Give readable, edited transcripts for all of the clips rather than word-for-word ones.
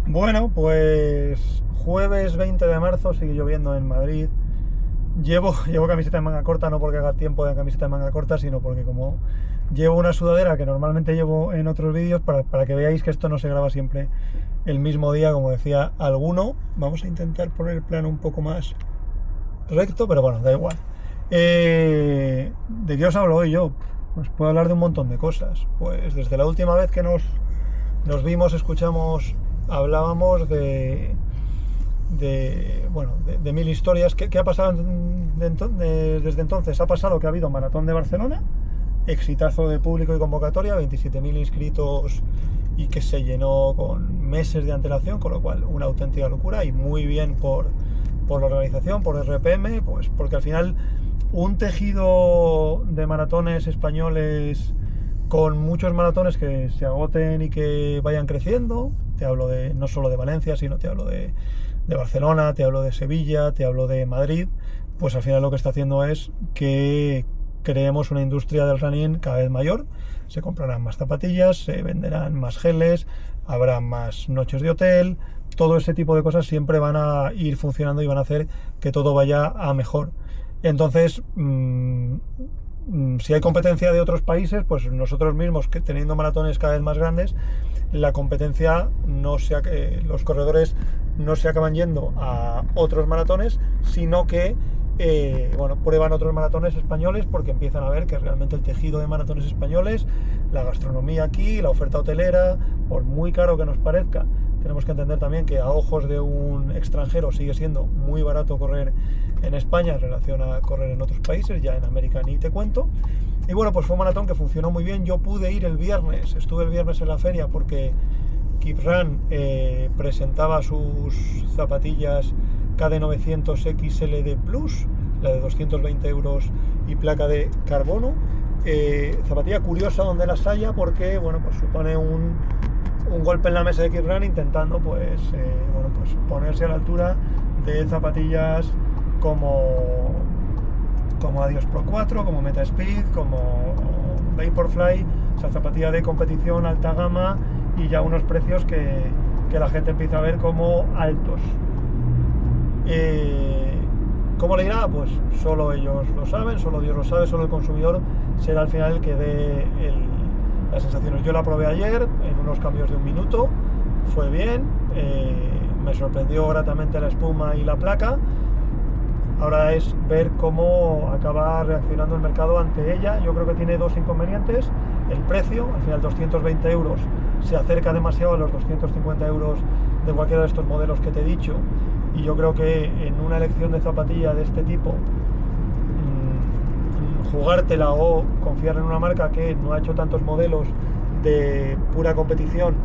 Bueno, pues jueves 20 de marzo sigue lloviendo en Madrid. Llevo camiseta de manga corta, no porque haga tiempo de camiseta de manga corta, sino porque como llevo una sudadera que normalmente llevo en otros vídeos, para que veáis que esto no se graba siempre el mismo día, como decía alguno. Vamos a intentar poner el plano un poco más recto, pero bueno, da igual. ¿De qué os hablo hoy yo? Pues puedo hablar de un montón de cosas. Pues desde la última vez que nos vimos, escuchamos, hablábamos de mil historias. ¿Qué ha pasado desde entonces? Ha pasado que ha habido Maratón de Barcelona, exitazo de público y convocatoria, 27.000 inscritos y que se llenó con meses de antelación, con lo cual una auténtica locura y muy bien por la organización, por RPM, pues porque al final un tejido de maratones españoles con muchos maratones que se agoten y que vayan creciendo. Te hablo de no solo de Valencia, sino te hablo de Barcelona, te hablo de Sevilla, te hablo de Madrid. Pues al final lo que está haciendo es que creemos una industria del running cada vez mayor. Se comprarán más zapatillas, se venderán más geles, habrá más noches de hotel. Todo ese tipo de cosas siempre van a ir funcionando y van a hacer que todo vaya a mejor. Entonces, si hay competencia de otros países, pues nosotros mismos, que teniendo maratones cada vez más grandes, la competencia los corredores no se acaban yendo a otros maratones, sino que prueban otros maratones españoles, porque empiezan a ver que realmente el tejido de maratones españoles, la gastronomía aquí, la oferta hotelera, por muy caro que nos parezca, tenemos que entender también que a ojos de un extranjero sigue siendo muy barato correr en España en relación a correr en otros países, ya en América ni te cuento. Y bueno, pues fue un maratón que funcionó muy bien. Yo pude ir el viernes, estuve el viernes en la feria porque Keep Run presentaba sus zapatillas KD900 XLD Plus, la de 220 euros y placa de carbono. Zapatilla curiosa donde las haya, porque bueno, pues supone un golpe en la mesa de Keep Run intentando pues ponerse a la altura de zapatillas como Adios Pro 4, como Meta Speed, como Vaporfly, esa zapatilla de competición alta gama y ya unos precios que la gente empieza a ver como altos. ¿Cómo le irá? Pues solo ellos lo saben, solo Dios lo sabe, solo el consumidor será al final el que dé las sensaciones. Yo la probé ayer en unos cambios de un minuto, fue bien, me sorprendió gratamente la espuma y la placa. Ahora es ver cómo acaba reaccionando el mercado ante ella. Yo creo que tiene dos inconvenientes: el precio, al final 220 euros se acerca demasiado a los 250 euros de cualquiera de estos modelos que te he dicho, y yo creo que en una elección de zapatilla de este tipo, jugártela o confiar en una marca que no ha hecho tantos modelos de pura competición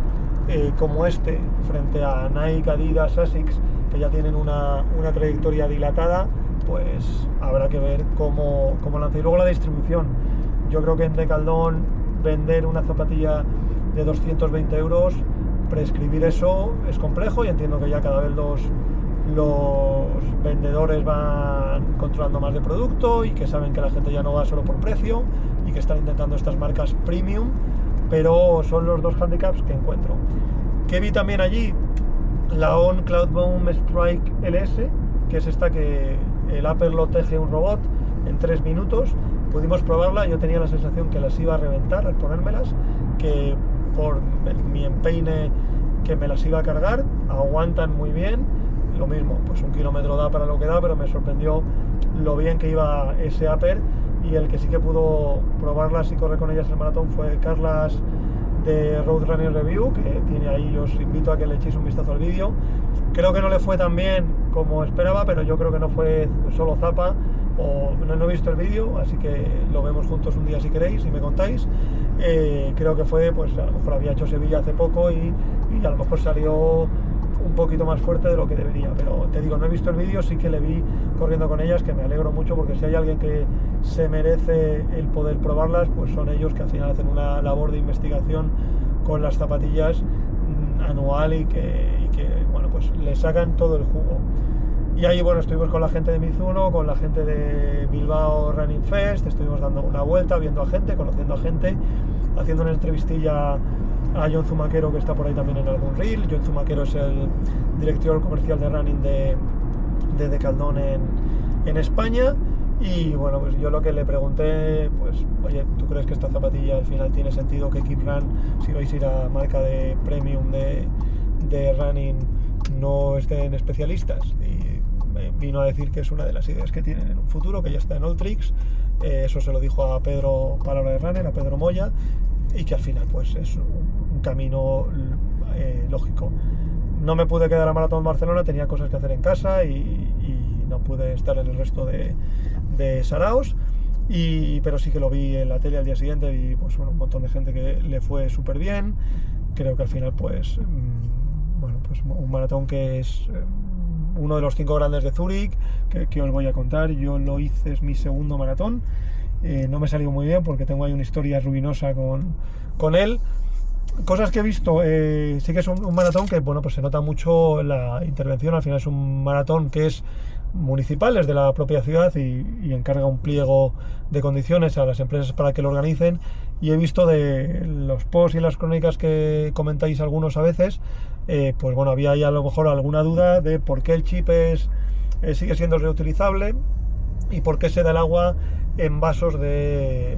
como este, frente a Nike, Adidas, Asics, que ya tienen una trayectoria dilatada, pues habrá que ver cómo lanza. Y luego la distribución. Yo creo que en Decathlon vender una zapatilla de 220 euros, prescribir eso es complejo, y entiendo que ya cada vez los vendedores van controlando más de producto y que saben que la gente ya no va solo por precio y que están intentando estas marcas premium, pero son los dos handicaps que encuentro. Que vi también allí la On Cloudboom Strike LS, que es esta que el upper lo teje un robot en 3 minutos. Pudimos probarla, yo tenía la sensación que las iba a reventar al ponérmelas, que por mi empeine que me las iba a cargar. Aguantan muy bien, lo mismo, pues 1 kilómetro da para lo que da, pero me sorprendió lo bien que iba ese upper. Y el que sí que pudo probarlas y correr con ellas el maratón fue Carlas de Road Running Review, que tiene ahí. Os invito a que le echéis un vistazo al vídeo. Creo que no le fue tan bien como esperaba, pero yo creo que no fue solo zapa, o no he visto el vídeo, así que lo vemos juntos un día si queréis y me contáis. Creo que fue, pues a lo mejor había hecho Sevilla hace poco y a lo mejor salió un poquito más fuerte de lo que debería, pero te digo, no he visto el vídeo, sí que le vi corriendo con ellas, que me alegro mucho, porque si hay alguien que se merece el poder probarlas, pues son ellos, que al final hacen una labor de investigación con las zapatillas anual y que bueno, pues le sacan todo el jugo. Y ahí, bueno, estuvimos con la gente de Mizuno, con la gente de Bilbao Running Fest, estuvimos dando una vuelta, viendo a gente, conociendo a gente, haciendo una entrevistilla a John Zumaquero, que está por ahí también en algún reel. John Zumaquero es el director comercial de running de Decathlon en España. Y bueno, pues yo lo que le pregunté, pues, oye, ¿tú crees que esta zapatilla al final tiene sentido que Keep Run, si vais a ir a marca de premium de running, no estén especialistas? Y me vino a decir que es una de las ideas que tienen en un futuro, que ya está en Alltricks. Eso se lo dijo a Pedro, Palabra de Runner, a Pedro Moya, y que al final pues es un camino lógico. No me pude quedar a Maratón Barcelona, tenía cosas que hacer en casa y no pude estar en el resto de saraos, pero sí que lo vi en la tele al día siguiente y pues bueno, un montón de gente que le fue súper bien. Creo que al final pues pues un maratón que es uno de los 5 grandes de Zúrich, que os voy a contar. Yo lo hice, es mi segundo maratón. No me salió muy bien porque tengo ahí una historia ruinosa con él. Cosas que he visto, sí que es un maratón que, bueno, pues se nota mucho la intervención. Al final es un maratón que es municipal, es de la propia ciudad y encarga un pliego de condiciones a las empresas para que lo organicen. Y he visto de los posts y las crónicas que comentáis algunos a veces, pues bueno, había ahí a lo mejor alguna duda de por qué el chip sigue siendo reutilizable y por qué se da el agua en vasos de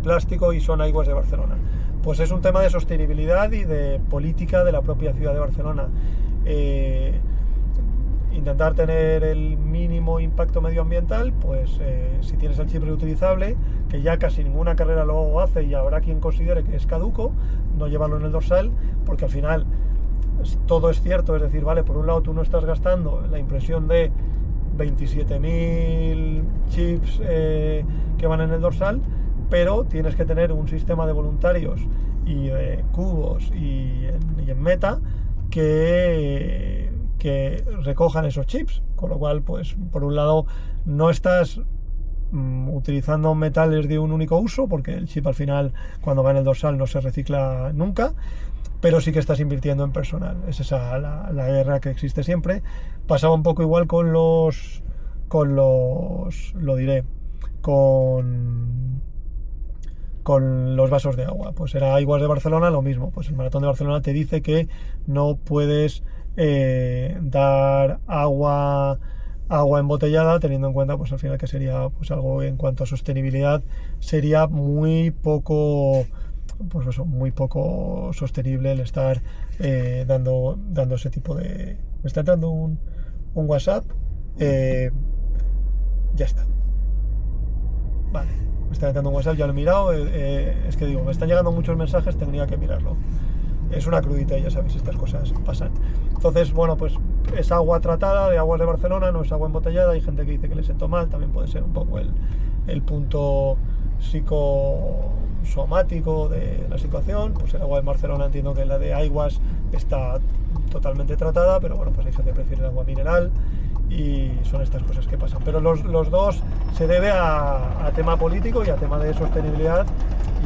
plástico y son Aigües de Barcelona. Pues es un tema de sostenibilidad y de política de la propia ciudad de Barcelona. Intentar tener el mínimo impacto medioambiental, pues si tienes el chip reutilizable, que ya casi ninguna carrera lo hace y habrá quien considere que es caduco, no llevarlo en el dorsal, porque al final todo es cierto, es decir, vale, por un lado tú no estás gastando la impresión de 27.000 chips que van en el dorsal, pero tienes que tener un sistema de voluntarios y de cubos y en meta que recojan esos chips, con lo cual pues por un lado no estás utilizando metales de un único uso, porque el chip al final cuando va en el dorsal no se recicla nunca, pero sí que estás invirtiendo en personal. Es esa la guerra que existe siempre. Pasaba un poco igual con los vasos de agua. Pues era Aigües de Barcelona, lo mismo. Pues el Maratón de Barcelona te dice que no puedes dar agua embotellada, teniendo en cuenta pues al final que sería pues algo en cuanto a sostenibilidad sería muy poco sostenible el estar dando ese tipo de... Me está entrando un WhatsApp, ya está, vale, me está entrando un WhatsApp, ya lo he mirado, es que digo, me están llegando muchos mensajes, tendría que mirarlo. Es una crudita y ya sabéis, estas cosas pasan. Entonces, bueno, pues es agua tratada de Aguas de Barcelona, no es agua embotellada. Hay gente que dice que le sentó mal, también puede ser un poco el punto psicosomático de la situación. Pues el agua de Barcelona, entiendo que la de Aigües está totalmente tratada, pero bueno, pues hay gente que prefiere el agua mineral y son estas cosas que pasan. Pero los dos se debe a tema político y a tema de sostenibilidad.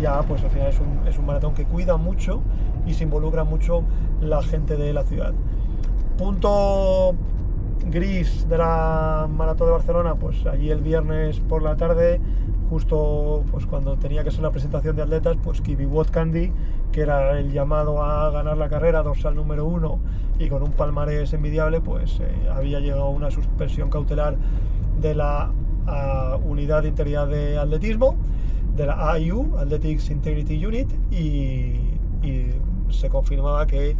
Ya pues al final es un maratón que cuida mucho y se involucra mucho la gente de la ciudad. Punto gris de la Maratón de Barcelona, pues allí el viernes por la tarde, justo pues cuando tenía que ser la presentación de atletas, pues Kiviwot Kandi, que era el llamado a ganar la carrera, dorsal número 1 y con un palmarés envidiable, pues había llegado a una suspensión cautelar de la Unidad de Integridad de Atletismo, de la AIU, Athletics Integrity Unit, y se confirmaba que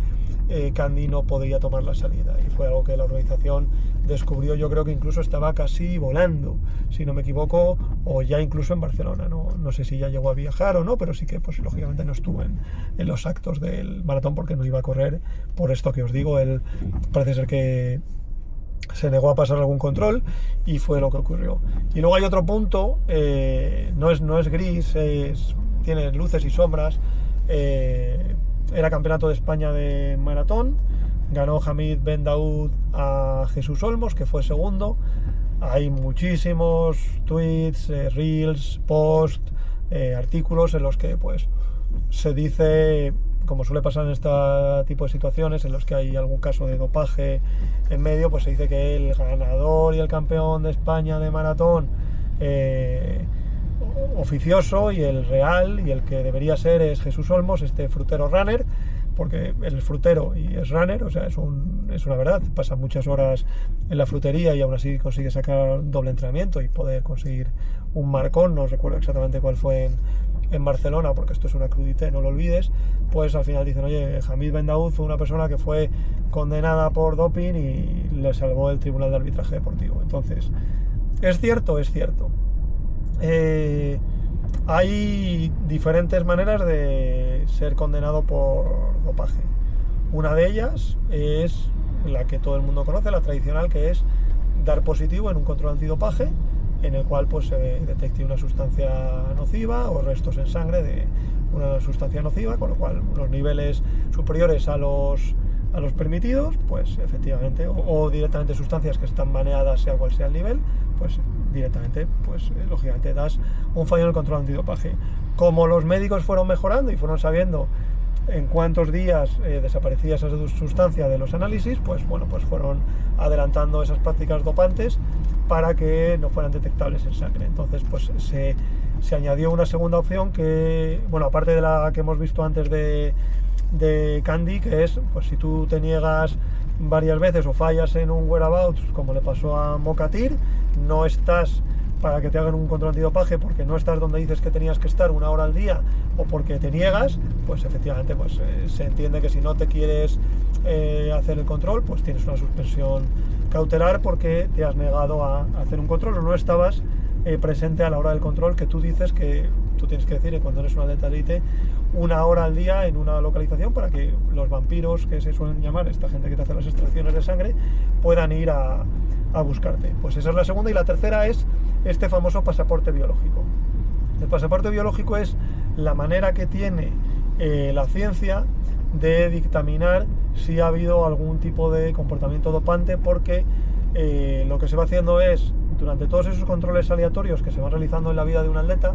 Kandi no podría tomar la salida, y fue algo que la organización descubrió. Yo creo que incluso estaba casi volando, si no me equivoco, o ya incluso en Barcelona, no sé si ya llegó a viajar o no, pero sí que pues lógicamente no estuvo en los actos del maratón porque no iba a correr por esto que os digo. Él parece ser que se negó a pasar algún control y fue lo que ocurrió. Y luego hay otro punto, no es gris, tiene luces y sombras. Era campeonato de España de maratón, ganó Hamid Ben Daoud a Jesús Olmos, que fue segundo. Hay muchísimos tweets, reels, posts, artículos en los que pues se dice, como suele pasar en este tipo de situaciones en los que hay algún caso de dopaje en medio, pues se dice que el ganador y el campeón de España de maratón oficioso y el real y el que debería ser es Jesús Olmos, este frutero runner, porque él es frutero y es runner, o sea, es una verdad, pasa muchas horas en la frutería y aún así consigue sacar doble entrenamiento y poder conseguir un marcón, no recuerdo exactamente cuál fue en Barcelona, porque esto es una crudité, no lo olvides. Pues al final dicen, oye, Hamid Ben Daoud fue una persona que fue condenada por doping y le salvó el Tribunal de Arbitraje Deportivo. Entonces, ¿es cierto? Es cierto. Hay diferentes maneras de ser condenado por dopaje. Una de ellas es la que todo el mundo conoce, la tradicional, que es dar positivo en un control antidopaje, en el cual pues se detecte una sustancia nociva o restos en sangre de una sustancia nociva, con lo cual los niveles superiores a los permitidos, pues efectivamente, o directamente sustancias que están baneadas, sea cual sea el nivel, pues directamente, pues lógicamente das un fallo en el control antidopaje. Como los médicos fueron mejorando y fueron sabiendo en cuántos días desaparecía esa sustancia de los análisis, pues bueno, pues fueron adelantando esas prácticas dopantes para que no fueran detectables en sangre. Entonces pues se añadió una segunda opción que, bueno, aparte de la que hemos visto antes de Candy, que es, pues si tú te niegas varias veces o fallas en un whereabouts, como le pasó a Mokatir, no estás para que te hagan un control antidopaje porque no estás donde dices que tenías que estar una hora al día o porque te niegas, pues efectivamente pues se entiende que si no te quieres hacer el control, pues tienes una suspensión cautelar porque te has negado a hacer un control o no estabas presente a la hora del control, que tú dices que tú tienes que decir que cuando eres un atleta elite una hora al día en una localización para que los vampiros, que se suelen llamar esta gente que te hace las extracciones de sangre, puedan ir a buscarte. Pues esa es la segunda. Y la tercera es este famoso pasaporte biológico. El pasaporte biológico es la manera que tiene la ciencia de dictaminar si ha habido algún tipo de comportamiento dopante, porque lo que se va haciendo es, durante todos esos controles aleatorios que se van realizando en la vida de un atleta,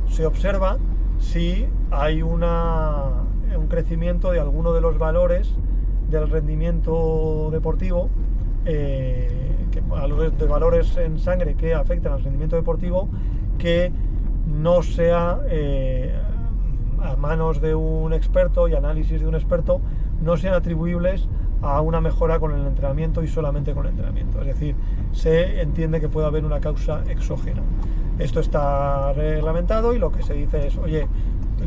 se observa si hay un crecimiento de alguno de los valores del rendimiento deportivo, de valores en sangre que afectan al rendimiento deportivo, que no sea a manos de un experto y análisis de un experto, no sean atribuibles a una mejora con el entrenamiento y solamente con el entrenamiento. Es decir, se entiende que puede haber una causa exógena. Esto está reglamentado y lo que se dice es, oye,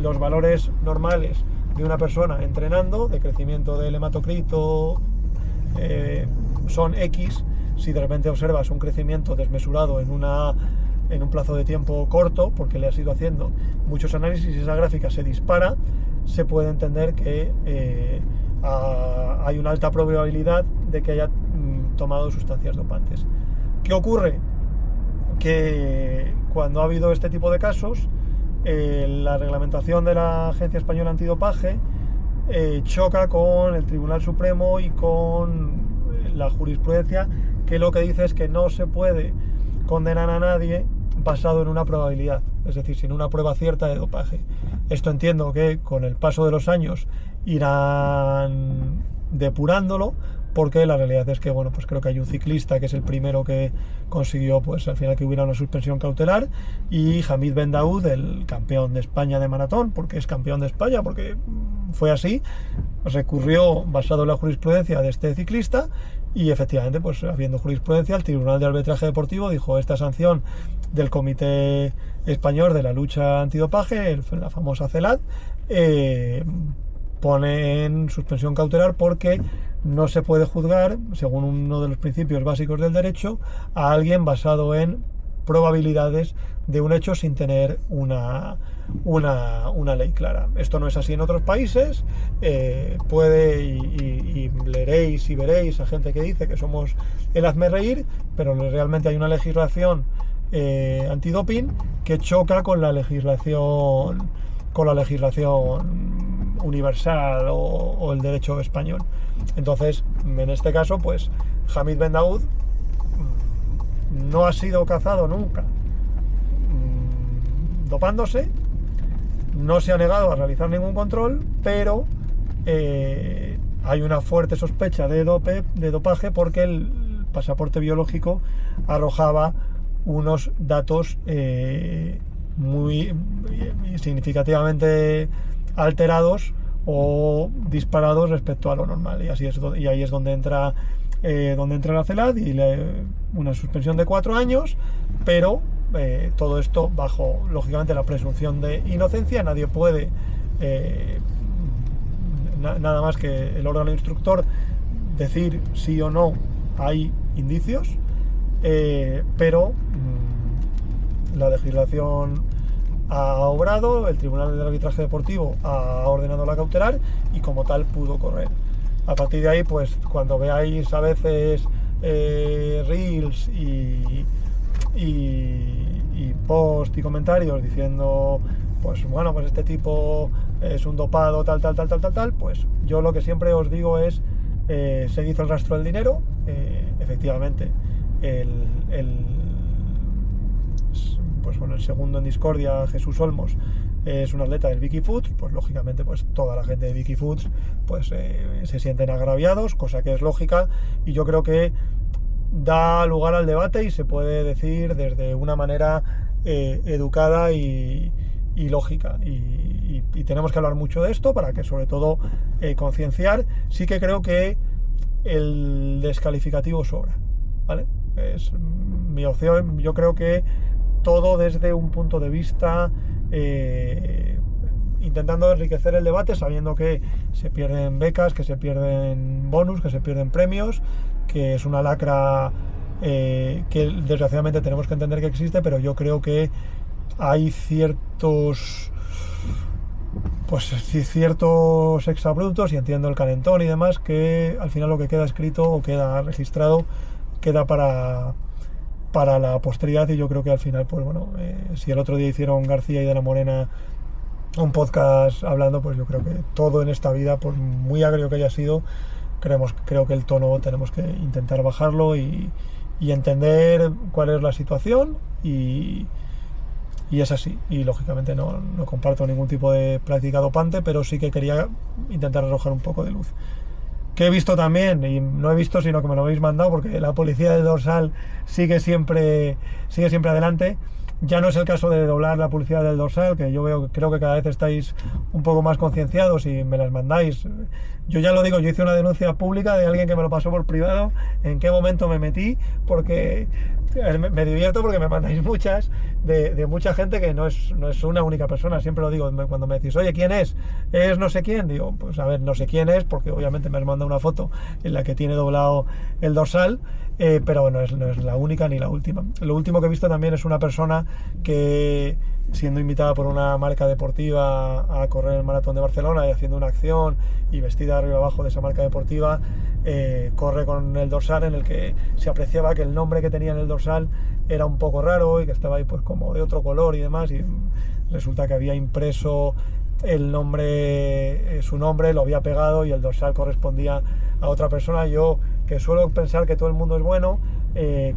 los valores normales de una persona entrenando, de crecimiento del hematocrito, son X. Si de repente observas un crecimiento desmesurado en un plazo de tiempo corto, porque le has ido haciendo muchos análisis y esa gráfica se dispara, se puede entender que hay una alta probabilidad de que haya tomado sustancias dopantes. ¿Qué ocurre? Que cuando ha habido este tipo de casos, la reglamentación de la Agencia Española Antidopaje choca con el Tribunal Supremo y con la jurisprudencia, que lo que dice es que no se puede condenar a nadie basado en una probabilidad, es decir, sin una prueba cierta de dopaje. Esto entiendo que con el paso de los años irán depurándolo, porque la realidad es que, bueno, pues creo que hay un ciclista que es el primero que consiguió, pues al final, que hubiera una suspensión cautelar, y Hamid Ben Daoud, el campeón de España de maratón, porque es campeón de España, porque fue así, recurrió basado en la jurisprudencia de este ciclista, y efectivamente, pues habiendo jurisprudencia, el Tribunal de Arbitraje Deportivo dijo: esta sanción del Comité Español de la Lucha Antidopaje, la famosa CELAD, pone en suspensión cautelar porque no se puede juzgar, según uno de los principios básicos del derecho, a alguien basado en probabilidades de un hecho sin tener una ley clara. Esto no es así en otros países. Y leeréis y veréis a gente que dice que somos el hazmerreír, pero realmente hay una legislación antidoping que choca con la legislación universal o el derecho español. Entonces, en este caso, pues Hamid Ben Daoud no ha sido cazado nunca dopándose, no se ha negado a realizar ningún control, pero hay una fuerte sospecha de dopaje, porque el pasaporte biológico arrojaba unos datos muy significativamente alterados o disparados respecto a lo normal, y ahí es donde entra la CELAD y una suspensión de 4 años, pero todo esto bajo, lógicamente, la presunción de inocencia. Nadie puede, nada más que el órgano instructor, decir sí o no hay indicios, pero la legislación ha obrado, el Tribunal del Arbitraje Deportivo ha ordenado la cautelar y como tal pudo correr. A partir de ahí, pues cuando veáis a veces reels y post y comentarios diciendo, pues bueno, pues este tipo es un dopado, tal, pues yo lo que siempre os digo es, se hizo el rastro del dinero. Efectivamente, pues bueno, el segundo en discordia, Jesús Olmos, es un atleta del Vicky Foods. Pues lógicamente, pues toda la gente de Vicky Foods pues se sienten agraviados, cosa que es lógica, y yo creo que da lugar al debate y se puede decir desde una manera educada y lógica, y tenemos que hablar mucho de esto para que, sobre todo, concienciar. Sí que creo que el descalificativo sobra, ¿vale? Es mi opción. Yo creo que todo desde un punto de vista intentando enriquecer el debate, sabiendo que se pierden becas, que se pierden bonus, que se pierden premios, que es una lacra que desgraciadamente tenemos que entender que existe, pero yo creo que hay ciertos exabruptos, y entiendo el calentón y demás, que al final lo que queda escrito o queda registrado queda para la posteridad. Y yo creo que al final, pues bueno, si el otro día hicieron García y de la Morena un podcast hablando, pues yo creo que todo en esta vida, por muy agrio que haya sido, creo que el tono tenemos que intentar bajarlo y entender cuál es la situación, y es así. Y lógicamente no comparto ningún tipo de práctica dopante, pero sí que quería intentar arrojar un poco de luz. Que he visto también, y no he visto, sino que me lo habéis mandado, porque la policía del dorsal sigue siempre adelante. Ya no es el caso de doblar la publicidad del dorsal, que creo que cada vez estáis un poco más concienciados y me las mandáis. Yo ya lo digo, yo hice una denuncia pública de alguien que me lo pasó por privado. ¿En qué momento me metí? Porque me divierto, porque me mandáis muchas de mucha gente que no es una única persona. Siempre lo digo, cuando me decís, oye, ¿quién es? Es no sé quién. Digo, pues a ver, no sé quién es, porque obviamente me has mandado una foto en la que tiene doblado el dorsal. Pero bueno, no es la única ni la última. Lo último que he visto también es una persona que, siendo invitada por una marca deportiva a correr el maratón de Barcelona y haciendo una acción y vestida arriba abajo de esa marca deportiva, corre con el dorsal en el que se apreciaba que el nombre que tenía en el dorsal era un poco raro y que estaba ahí pues como de otro color y demás, y resulta que había impreso el nombre, su nombre, lo había pegado y el dorsal correspondía a otra persona. Yo, que suelo pensar que todo el mundo es bueno,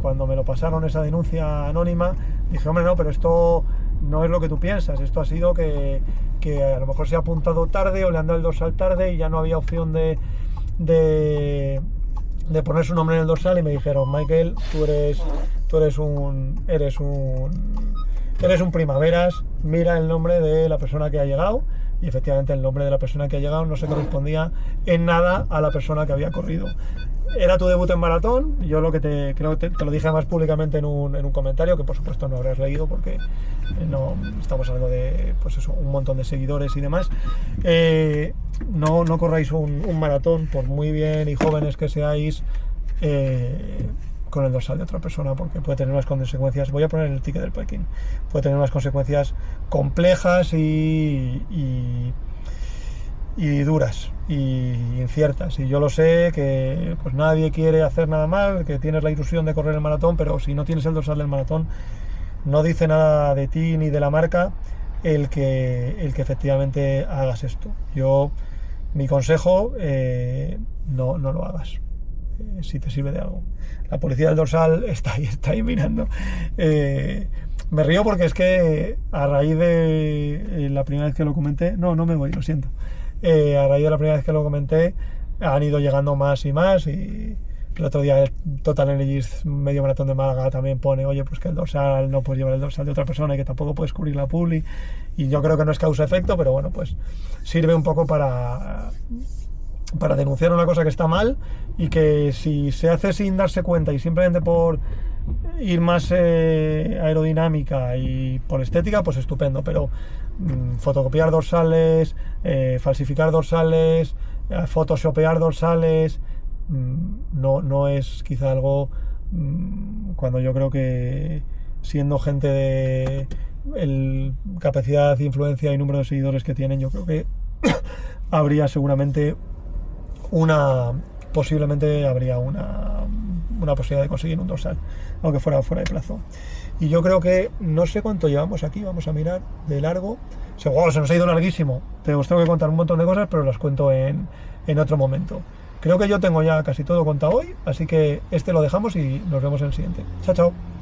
cuando me lo pasaron esa denuncia anónima, dije, hombre, no, pero esto no es lo que tú piensas, esto ha sido que a lo mejor se ha apuntado tarde o le han dado el dorsal tarde y ya no había opción de poner su nombre en el dorsal, y me dijeron, Michael, tú eres un primaveras, mira el nombre de la persona que ha llegado. Y efectivamente el nombre de la persona que ha llegado no se correspondía en nada a la persona que había corrido. Era tu debut en maratón. Yo lo que te lo dije más públicamente en un comentario, que por supuesto no habrás leído porque no estamos hablando de, pues eso, un montón de seguidores y demás. No corráis un maratón, por muy bien y jóvenes que seáis, con el dorsal de otra persona, porque puede tener unas consecuencias. Voy a poner el ticket del Pekín. Puede tener unas consecuencias complejas y duras y inciertas. Y yo lo sé, que pues nadie quiere hacer nada mal, que tienes la ilusión de correr el maratón, pero si no tienes el dorsal del maratón, no dice nada de ti ni de la marca el que efectivamente hagas esto. Mi consejo, no lo hagas. Si te sirve de algo. La policía del dorsal está ahí mirando. Me río porque es que a raíz de la primera vez que lo comenté, no me voy, lo siento. A raíz de la primera vez que lo comenté, han ido llegando más y más, y El otro día el Total Energies Medio Maratón de Málaga también pone, oye, pues que el dorsal no puedes llevar el dorsal de otra persona y que tampoco puedes cubrir la publi, y yo creo que no es causa-efecto, pero bueno, pues sirve un poco para denunciar una cosa que está mal, y que si se hace sin darse cuenta y simplemente por ir más aerodinámica y por estética, pues estupendo, pero fotocopiar dorsales, falsificar dorsales, photoshopear dorsales, no es quizá algo, cuando yo creo que siendo gente de capacidad, influencia y número de seguidores que tienen, yo creo que habría seguramente posiblemente habría una posibilidad de conseguir un dorsal, aunque fuera de plazo. Y yo creo que, no sé cuánto llevamos aquí, vamos a mirar de largo. Se nos ha ido larguísimo, os tengo que contar un montón de cosas, pero las cuento en otro momento. Creo que yo tengo ya casi todo contado hoy, así que lo dejamos y nos vemos en el siguiente. Chao, chao.